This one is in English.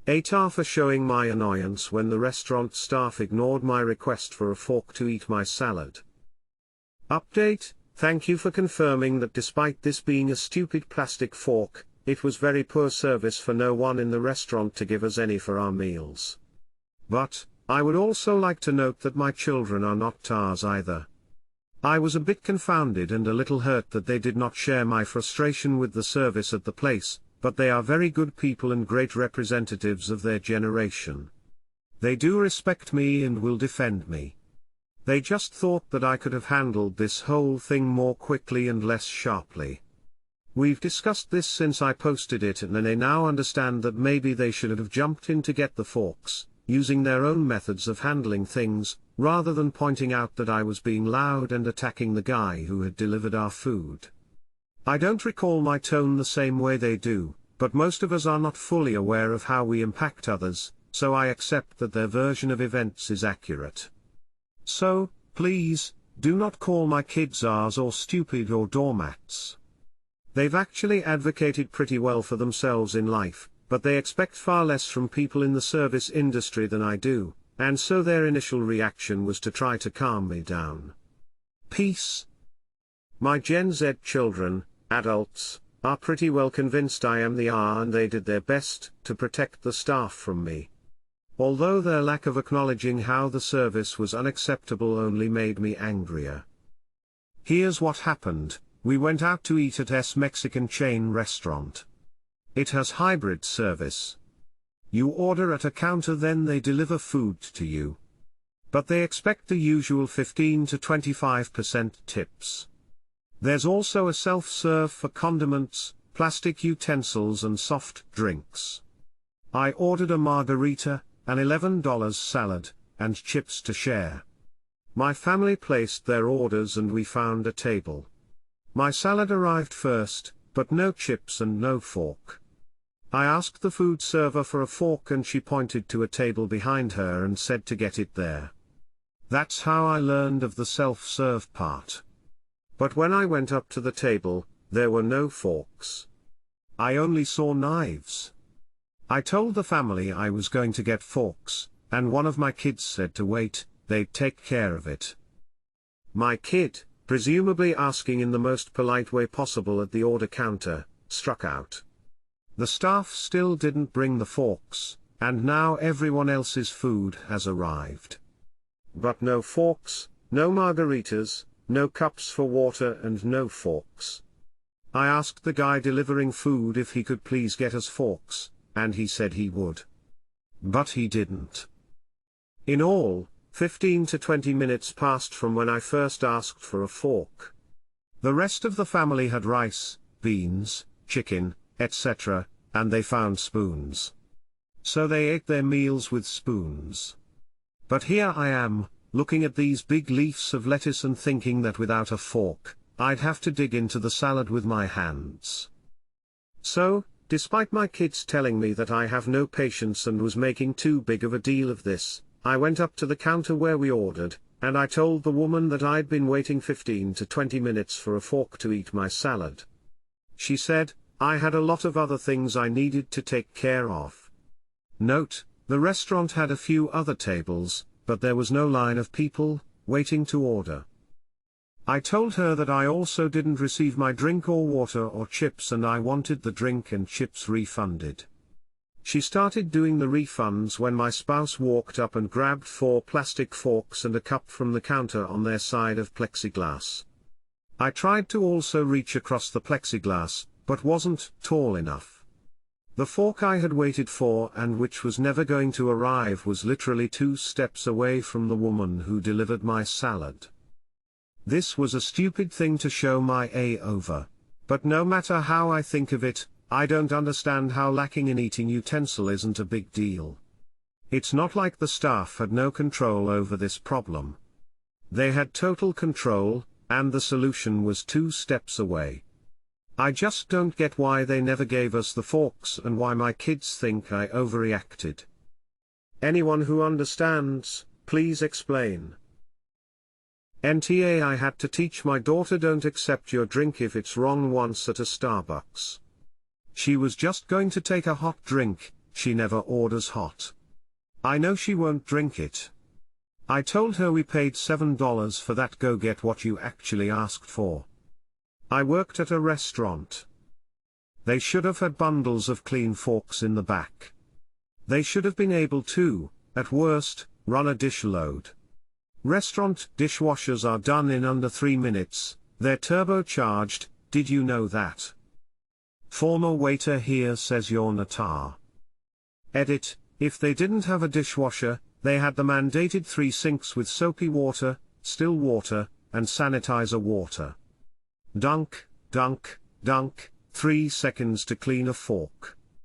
AITAH for showing my annoyance when the restaurant staff ignored my request for a fork to eat my salad. Update: thank you for confirming that despite this being a stupid plastic fork, it was very poor service for no one in the restaurant to give us any for our meals. But, I would also like to note that my children are not TAs either. I was a bit confounded and a little hurt that they did not share my frustration with the service at the place, but they are very good people and great representatives of their generation. They do respect me and will defend me. They just thought that I could have handled this whole thing more quickly and less sharply. We've discussed this since I posted it, and they now understand that maybe they should have jumped in to get the forks, using their own methods of handling things, rather than pointing out that I was being loud and attacking the guy who had delivered our food. I don't recall my tone the same way they do, but most of us are not fully aware of how we impact others, so I accept that their version of events is accurate. So, please, do not call my kids ours or stupid or doormats. They've actually advocated pretty well for themselves in life, but they expect far less from people in the service industry than I do, and so their initial reaction was to try to calm me down. Peace. My Gen Z children, adults, are pretty well convinced I am the R, and they did their best to protect the staff from me. Although their lack of acknowledging how the service was unacceptable only made me angrier. Here's what happened: we went out to eat at S Mexican chain restaurant. It has hybrid service. You order at a counter, then they deliver food to you. But they expect the usual 15 to 25% tips. There's also a self-serve for condiments, plastic utensils and soft drinks. I ordered a margarita, an $11 salad, and chips to share. My family placed their orders and we found a table. My salad arrived first, but no chips and no fork. I asked the food server for a fork and she pointed to a table behind her and said to get it there. That's how I learned of the self-serve part. But when I went up to the table, there were no forks. I only saw knives. I told the family I was going to get forks, and one of my kids said to wait, they'd take care of it. My kid, presumably asking in the most polite way possible at the order counter, struck out. The staff still didn't bring the forks, and now everyone else's food has arrived. But no forks, no margaritas, no cups for water and no forks. I asked the guy delivering food if he could please get us forks, and he said he would. But he didn't. In all, 15 to 20 minutes passed from when I first asked for a fork. The rest of the family had rice, beans, chicken, etc., and they found spoons. So they ate their meals with spoons. But here I am, looking at these big leaves of lettuce and thinking that without a fork, I'd have to dig into the salad with my hands. So, despite my kids telling me that I have no patience and was making too big of a deal of this, I went up to the counter where we ordered, and I told the woman that I'd been waiting 15 to 20 minutes for a fork to eat my salad. She said, I had a lot of other things I needed to take care of. Note, the restaurant had a few other tables, but there was no line of people waiting to order. I told her that I also didn't receive my drink or water or chips and I wanted the drink and chips refunded. She started doing the refunds when my spouse walked up and grabbed 4 plastic forks and a cup from the counter on their side of plexiglass. I tried to also reach across the plexiglass, but wasn't tall enough. The fork I had waited for and which was never going to arrive was literally 2 steps away from the woman who delivered my salad. This was a stupid thing to show my A over. But no matter how I think of it, I don't understand how lacking an eating utensil isn't a big deal. It's not like the staff had no control over this problem. They had total control, and the solution was 2 steps away. I just don't get why they never gave us the forks and why my kids think I overreacted. Anyone who understands, please explain. NTA: I had to teach my daughter don't accept your drink if it's wrong once at a Starbucks. She was just going to take a hot drink, she never orders hot. I know she won't drink it. I told her we paid $7 for that. Go get what you actually asked for. I worked at a restaurant. They should have had bundles of clean forks in the back. They should have been able to, at worst, run a dish load. Restaurant dishwashers are done in under 3 minutes, they're turbocharged, did you know that? Former waiter here says you're Natar. Edit, if they didn't have a dishwasher, they had the mandated 3 sinks with soapy water, still water, and sanitizer water. Dunk, dunk, dunk, 3 seconds to clean a fork.